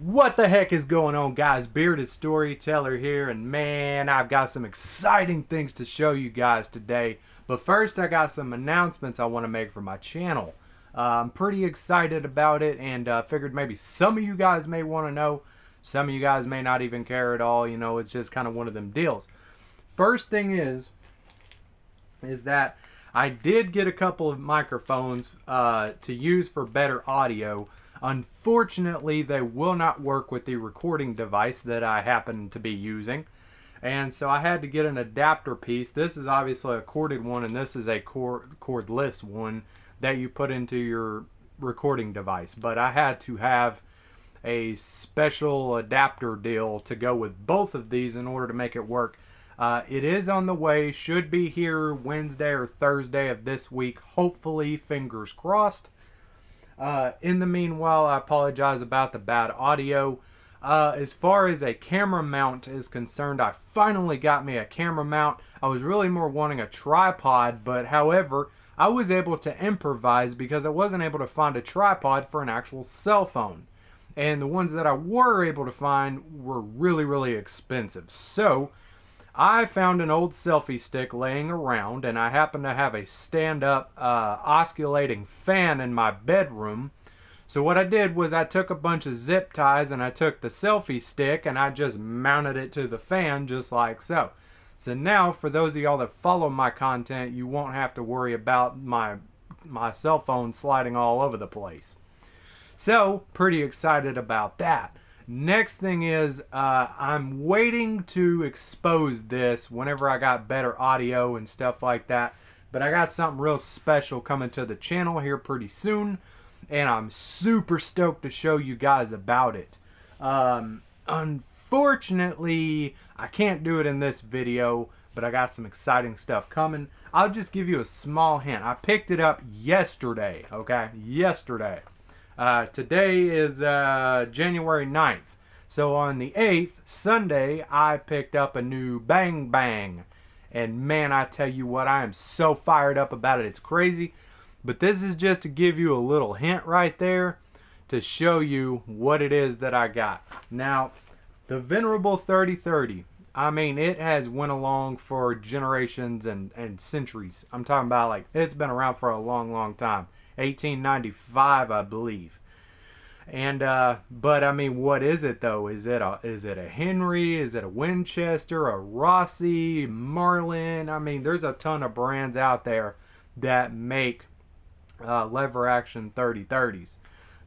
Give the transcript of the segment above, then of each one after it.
What the heck is going on, guys? Bearded Storyteller here, and man, I've got some exciting things to show you guys today. But first, I got some announcements I want to make for my channel. I'm pretty excited about it, and figured maybe some of you guys may want to know. Some of you guys may not even care at all. You know, it's just kind of one of them deals. First thing is that I did get a couple of microphones to use for better audio. Unfortunately, they will not work with the recording device that I happen to be using. And so I had to get an adapter piece. This is obviously a corded one, and this is a cordless one that you put into your recording device. But I had to have a special adapter deal to go with both of these in order to make it work. It is on the way, should be here Wednesday or Thursday of this week, hopefully, fingers crossed. In the meanwhile, I apologize about the bad audio. As far as a camera mount is concerned, I finally got me a camera mount. I was really more wanting a tripod, but however, I was able to improvise because I wasn't able to find a tripod for an actual cell phone. And the ones that I were able to find were really, really expensive. So I found an old selfie stick laying around, and I happen to have a stand-up oscillating fan in my bedroom. So what I did was I took a bunch of zip ties and I took the selfie stick and I just mounted it to the fan just like so. So now for those of y'all that follow my content, you won't have to worry about my cell phone sliding all over the place. So pretty excited about that. Next thing is, I'm waiting to expose this whenever I got better audio and stuff like that. But I got something real special coming to the channel here pretty soon. And I'm super stoked to show you guys about it. Unfortunately, I can't do it in this video, but I got some exciting stuff coming. I'll just give you a small hint. I picked it up yesterday, okay? Yesterday. Today is January 9th. So on the 8th, Sunday, I picked up a new Bang Bang. And man, I tell you what, I am so fired up about it. It's crazy. But this is just to give you a little hint right there to show you what it is that I got. Now, the venerable 3030. I mean, it has went along for generations and centuries. I'm talking about, like, it's been around for a long, long time. 1895, I believe. And but I mean, what is it though? Is it a Henry? Is it a Winchester? A Rossi? Marlin? I mean, there's a ton of brands out there that make lever action 3030s.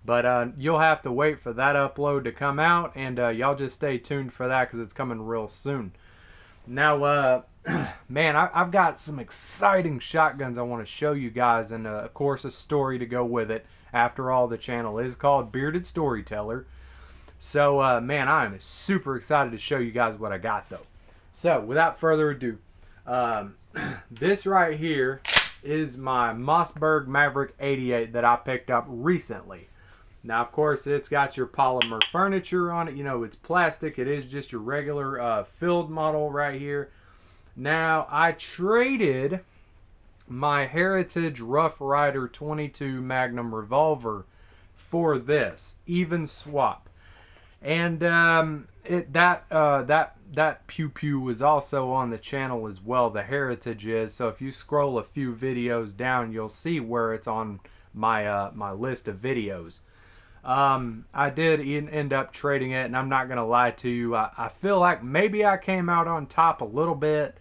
But you'll have to wait for that upload to come out, and y'all just stay tuned for that because it's coming real soon. Now, man, I've got some exciting shotguns I want to show you guys, and of course a story to go with it. After all, the channel is called Bearded Storyteller. So, man, I am super excited to show you guys what I got, though. So, without further ado, this right here is my Mossberg Maverick 88 that I picked up recently. Now, of course, it's got your polymer furniture on it. You know, it's plastic. It is just your regular filled model right here. Now, I traded my Heritage Rough Rider 22 Magnum revolver for this. Even swap. And that pew pew was also on the channel as well. The Heritage is. So if you scroll a few videos down, you'll see where it's on my my list of videos. I did end up trading it, and I'm not going to lie to you. I feel like maybe I came out on top a little bit.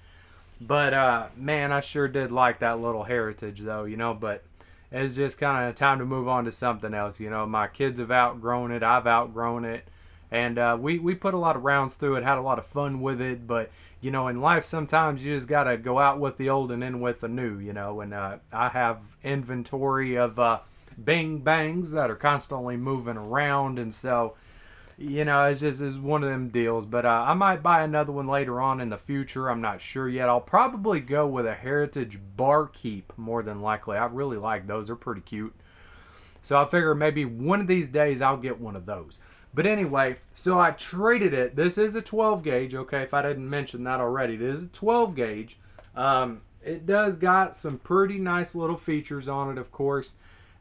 But, man, I sure did like that little Heritage, though, you know. But it's just kind of time to move on to something else, you know. My kids have outgrown it. I've outgrown it. And we put a lot of rounds through it, had a lot of fun with it. But, you know, in life, sometimes you just got to go out with the old and in with the new, you know. And I have inventory of Bang Bangs that are constantly moving around, and so, you know, it's one of them deals. But I might buy another one later on in the future. I'm not sure yet. I'll probably go with a Heritage Barkeep more than likely. I really like those. They're pretty cute. So I figure maybe one of these days I'll get one of those. But anyway, so I traded it. This is a 12 gauge, okay, if I didn't mention that already. It is a 12 gauge. It does got some pretty nice little features on it, of course.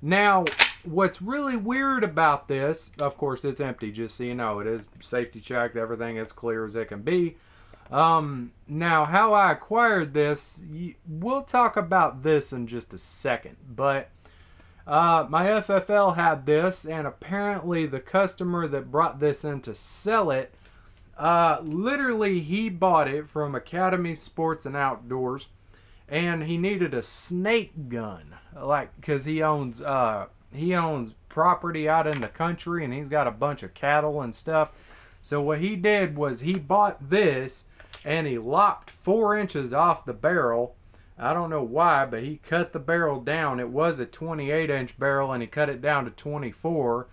Now, what's really weird about this, of course, it's empty, just so you know. It is safety checked, everything is clear as it can be. Now, how I acquired this, we'll talk about this in just a second. But my FFL had this, and apparently the customer that brought this in to sell it, literally he bought it from Academy Sports and Outdoors, and he needed a snake gun, like, because he owns property out in the country, and he's got a bunch of cattle and stuff. So what he did was he bought this, and he lopped 4 inches off the barrel. I don't know why, but he cut the barrel down. It was a 28-inch barrel, and he cut it down to 24.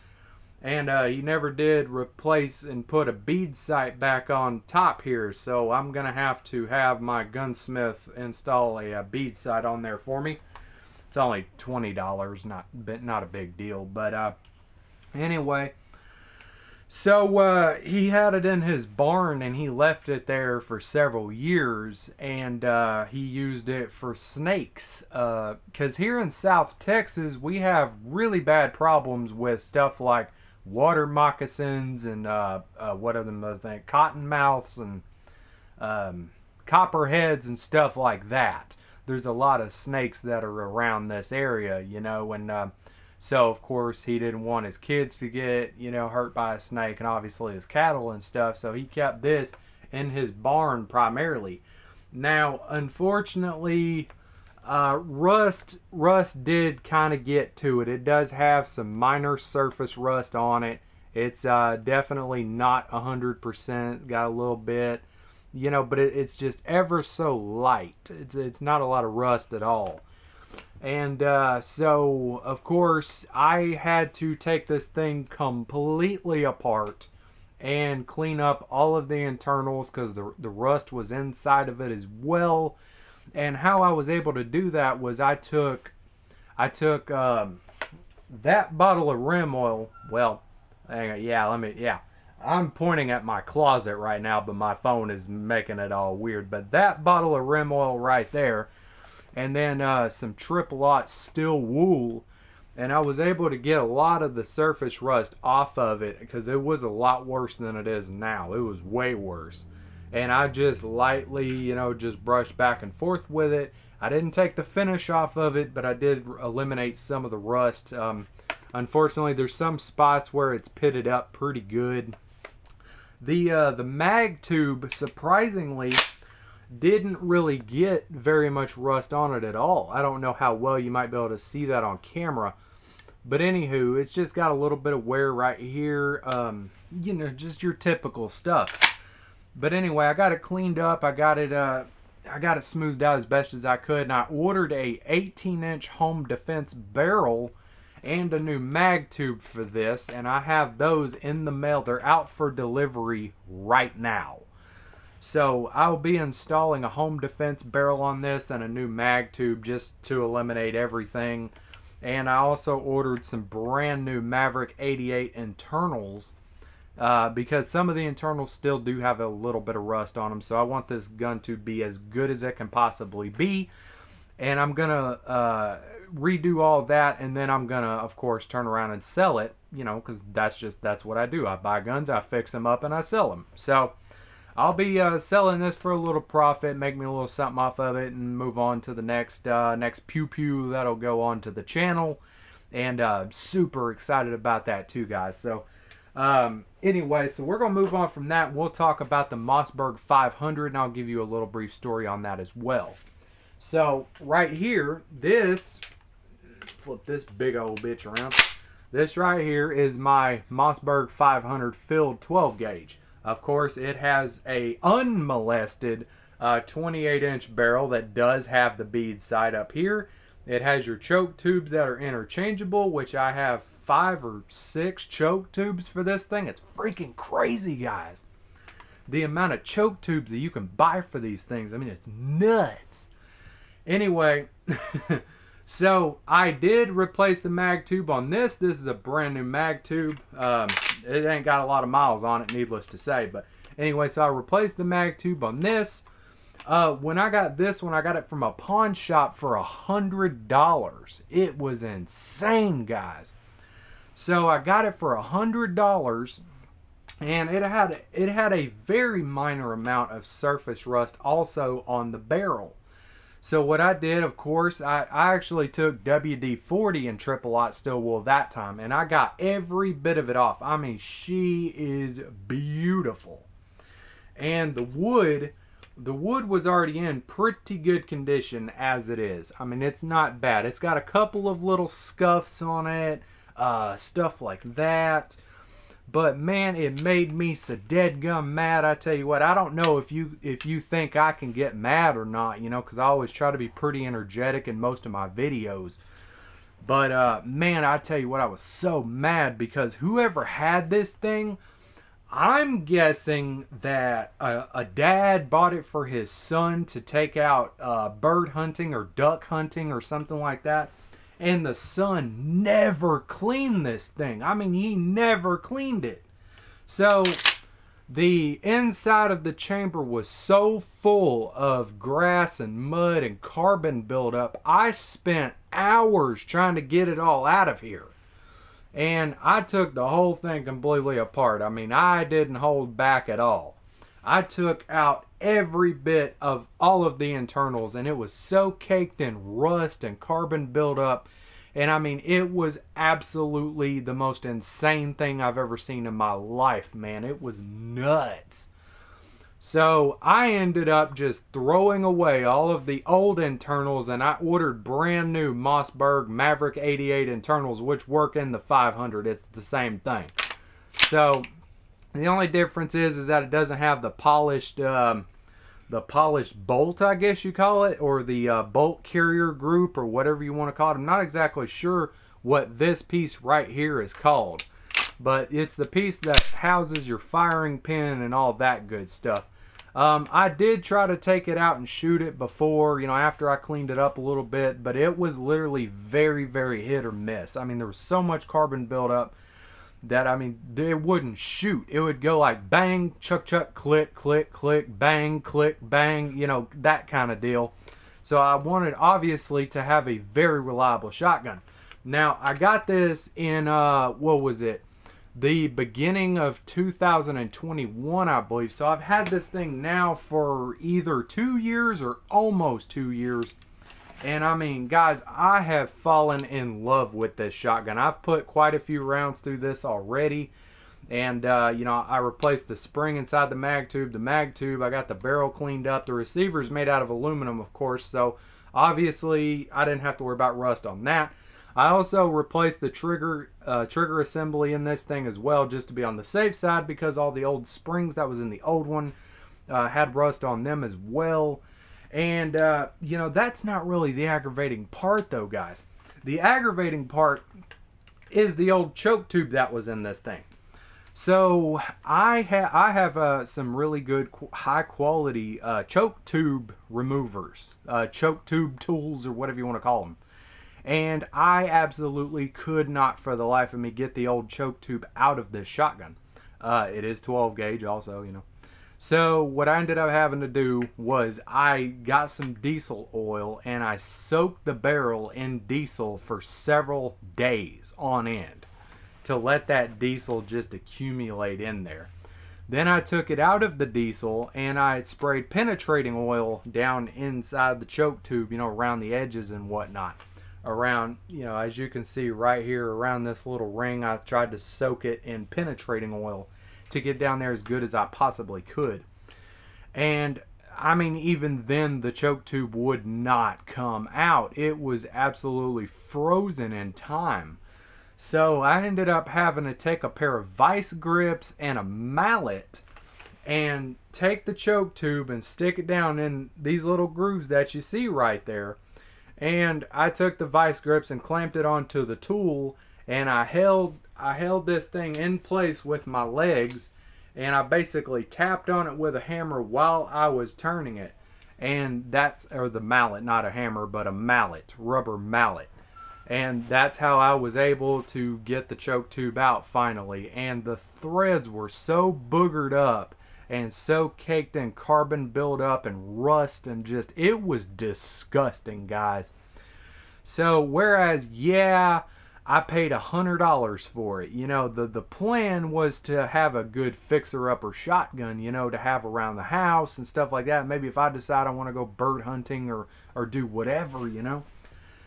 And he never did replace and put a bead sight back on top here. So I'm going to have my gunsmith install a bead sight on there for me. It's only $20, not a big deal. But anyway, so he had it in his barn, and he left it there for several years, and he used it for snakes. Because here in South Texas, we have really bad problems with stuff like water moccasins and what are the things, cottonmouths and copperheads and stuff like that. There's a lot of snakes that are around this area, you know, and so of course he didn't want his kids to get, you know, hurt by a snake, and obviously his cattle and stuff, so he kept this in his barn primarily. Now, unfortunately, rust did kind of get to it. It does have some minor surface rust on it. It's definitely not 100%, got a little bit, you know, but it's just ever so light. It's not a lot of rust at all. And so, of course, I had to take this thing completely apart and clean up all of the internals, because the rust was inside of it as well. And how I was able to do that was I took that bottle of rim oil. Well, I'm pointing at my closet right now, but my phone is making it all weird. But that bottle of rim oil right there, and then some triple-aught steel wool, and I was able to get a lot of the surface rust off of it, because it was a lot worse than it is now. It was way worse. And I just lightly, you know, just brushed back and forth with it. I didn't take the finish off of it, but I did eliminate some of the rust. Unfortunately, there's some spots where it's pitted up pretty good. The mag tube, surprisingly, didn't really get very much rust on it at all. I don't know how well you might be able to see that on camera. But anywho, it's just got a little bit of wear right here. You know, just your typical stuff. But anyway, I got it cleaned up. I got it smoothed out as best as I could, and I ordered a 18-inch home defense barrel and a new mag tube for this, and I have those in the mail. They're out for delivery right now. So I'll be installing a home defense barrel on this and a new mag tube just to eliminate everything. And I also ordered some brand new Maverick 88 internals, because some of the internals still do have a little bit of rust on them. So I want this gun to be as good as it can possibly be. And I'm going to redo all that, and then I'm going to, of course, turn around and sell it, you know, because that's what I do. I buy guns, I fix them up, and I sell them. So I'll be selling this for a little profit, make me a little something off of it, and move on to the next pew-pew that'll go on to the channel. And super excited about that too, guys. So anyway, so we're going to move on from that. We'll talk about the Mossberg 500, and I'll give you a little brief story on that as well. So right here, flip this big old bitch around. This right here is my Mossberg 500 filled 12 gauge. Of course, it has a unmolested 28-inch barrel that does have the bead sight up here. It has your choke tubes that are interchangeable, which I have 5 or 6 choke tubes for this thing. It's freaking crazy, guys. The amount of choke tubes that you can buy for these things, I mean, it's nuts. Anyway, so I did replace the mag tube on this. This is a brand new mag tube. It ain't got a lot of miles on it, needless to say. But anyway, so I replaced the mag tube on this. When I got this one, I got it from a pawn shop for $100. It was insane, guys. So I got it for $100, and it had a very minor amount of surface rust also on the barrel. So what I did, of course, I actually took WD-40 and triple aught steel wool that time, and I got every bit of it off. I mean, she is beautiful. And the wood was already in pretty good condition as it is. I mean, it's not bad. It's got a couple of little scuffs on it, stuff like that. But man, it made me so deadgum mad. I tell you what, I don't know if you think I can get mad or not, because I always try to be pretty energetic in most of my videos. But man, I tell you what, I was so mad because whoever had this thing, I'm guessing that a dad bought it for his son to take out bird hunting or duck hunting or something like that. And the son never cleaned this thing. I mean, he never cleaned it. So the inside of the chamber was so full of grass and mud and carbon buildup. I spent hours trying to get it all out of here. And I took the whole thing completely apart. I mean, I didn't hold back at all. I took out every bit of all of the internals, and it was so caked in rust and carbon buildup. And I mean, it was absolutely the most insane thing I've ever seen in my life, man. It was nuts. So I ended up just throwing away all of the old internals, and I ordered brand new Mossberg Maverick 88 internals, which work in the 500. It's the same thing. So the only difference is that it doesn't have the polished bolt, I guess you call it, or the bolt carrier group, or whatever you want to call it. I'm not exactly sure what this piece right here is called, but it's the piece that houses your firing pin and all that good stuff. I did try to take it out and shoot it before, after I cleaned it up a little bit, but it was literally very, very hit or miss. I mean, there was so much carbon buildup that, I mean, it wouldn't shoot. It would go like bang, chuck, chuck, click, click, click, bang, click, bang, that kind of deal. So I wanted, obviously, to have a very reliable shotgun. Now, I got this in, what was it? The beginning of 2021, I believe. So I've had this thing now for either 2 years or almost 2 years. And I mean, guys, I have fallen in love with this shotgun. I've put quite a few rounds through this already. And, I replaced the spring inside the mag tube. I got the barrel cleaned up. The receiver is made out of aluminum, of course. So, obviously, I didn't have to worry about rust on that. I also replaced the trigger assembly in this thing as well, just to be on the safe side, because all the old springs that was in the old one had rust on them as well. And, that's not really the aggravating part, though, guys. The aggravating part is the old choke tube that was in this thing. So, I have some really good, high-quality choke tube removers, choke tube tools, or whatever you want to call them. And I absolutely could not, for the life of me, get the old choke tube out of this shotgun. It is 12 gauge also, So what I ended up having to do was I got some diesel oil and I soaked the barrel in diesel for several days on end to let that diesel just accumulate in there. Then I took it out of the diesel and I sprayed penetrating oil down inside the choke tube, around the edges and whatnot. Around, as you can see right here around this little ring, I tried to soak it in penetrating oil to get down there as good as I possibly could. And I mean, even then the choke tube would not come out. It was absolutely frozen in time. So I ended up having to take a pair of vice grips and a mallet and take the choke tube and stick it down in these little grooves that you see right there. And I took the vice grips and clamped it onto the tool, and I held this thing in place with my legs, and I basically tapped on it with a hammer while I was turning it. And or the mallet, not a hammer, but a mallet, rubber mallet. And that's how I was able to get the choke tube out finally. And the threads were so boogered up and so caked in carbon buildup and rust, and just, it was disgusting, guys. So whereas, yeah, I paid $100 for it. You know, the plan was to have a good fixer-upper shotgun, you know, to have around the house and stuff like that. Maybe if I decide I want to go bird hunting or do whatever, you know.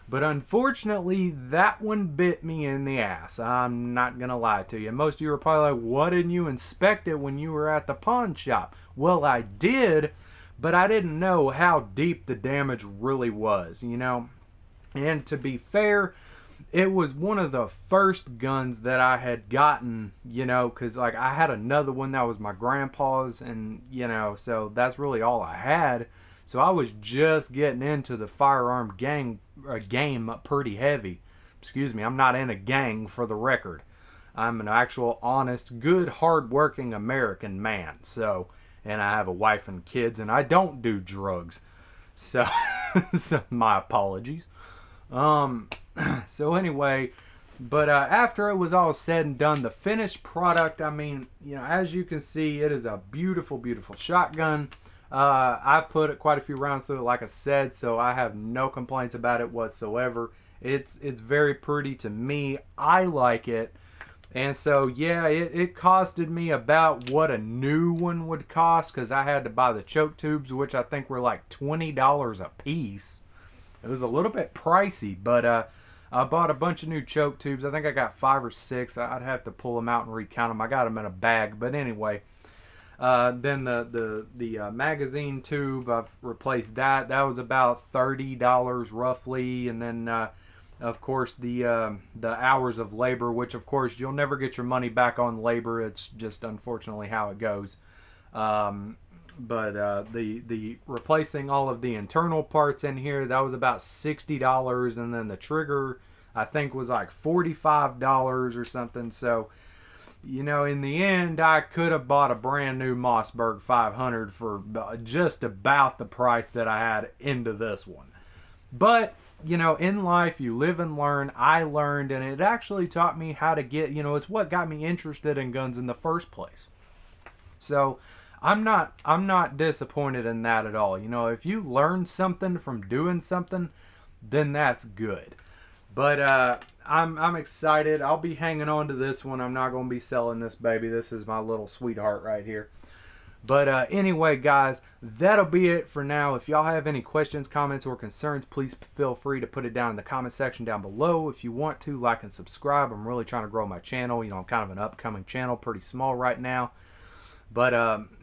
But unfortunately, that one bit me in the ass. I'm not going to lie to you. Most of you are probably like, why didn't you inspect it when you were at the pawn shop? Well, I did, but I didn't know how deep the damage really was, you know. And to be fair, it was one of the first guns that I had gotten, you know, because like I had another one that was my grandpa's, and you know, so that's really all I had. So I was just getting into the firearm game pretty heavy. Excuse me, I'm not in a gang, for the record. I'm an actual honest, good, hard-working American man. So, and I have a wife and kids, and I don't do drugs. So, so my apologies. So anyway, but after it was all said and done, the finished product, I mean, you know, as you can see, it is a beautiful, beautiful shotgun. I put quite a few rounds through it, like I said, so I have no complaints about it whatsoever. It's very pretty to me. I like it. And so, yeah, it costed me about what a new one would cost, because I had to buy the choke tubes, which I think were like $20 a piece. It was a little bit pricey, but I bought a bunch of new choke tubes. I think I got 5 or 6. I'd have to pull them out and recount them. I got them in a bag, but anyway. Then the magazine tube, I've replaced that. That was about $30 roughly, and then of course the hours of labor, which of course you'll never get your money back on labor. It's just unfortunately how it goes. But the replacing all of the internal parts in here, that was about $60, and then the trigger I think was like $45 or something. So, you know, in the end, I could have bought a brand new Mossberg 500 for just about the price that I had into this one. But, you know, in life, you live and learn. I learned, and it actually taught me how to get, you know, it's what got me interested in guns in the first place. So, I'm not disappointed in that at all. You know, if you learn something from doing something, then that's good. But I'm excited. I'll be hanging on to this one. I'm not going to be selling this baby. This is my little sweetheart right here. But anyway, guys, that'll be it for now. If y'all have any questions, comments, or concerns, please feel free to put it down in the comment section down below. If you want to, like and subscribe. I'm really trying to grow my channel. You know, I'm kind of an upcoming channel, pretty small right now. But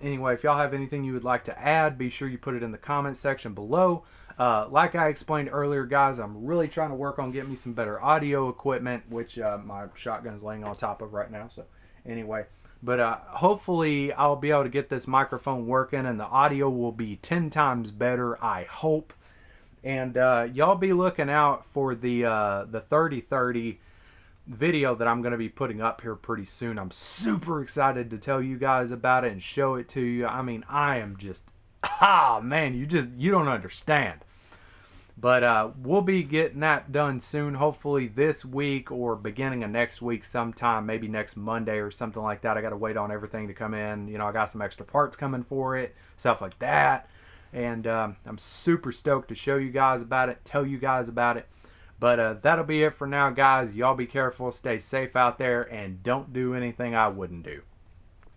anyway, if y'all have anything you would like to add, be sure you put it in the comment section below. Like I explained earlier, guys, I'm really trying to work on getting me some better audio equipment, which my shotgun is laying on top of right now. So anyway, but hopefully I'll be able to get this microphone working, and the audio will be 10 times better, I hope. And y'all be looking out for the 3030 video that I'm going to be putting up here pretty soon. I'm super excited to tell you guys about it and show it to you. I mean, I am just, man, you don't understand. But we'll be getting that done soon, hopefully this week or beginning of next week sometime, maybe next Monday or something like that. I got to wait on everything to come in. You know, I got some extra parts coming for it, stuff like that. And I'm super stoked to show you guys about it, tell you guys about it. But that'll be it for now, guys. Y'all be careful, stay safe out there, and don't do anything I wouldn't do.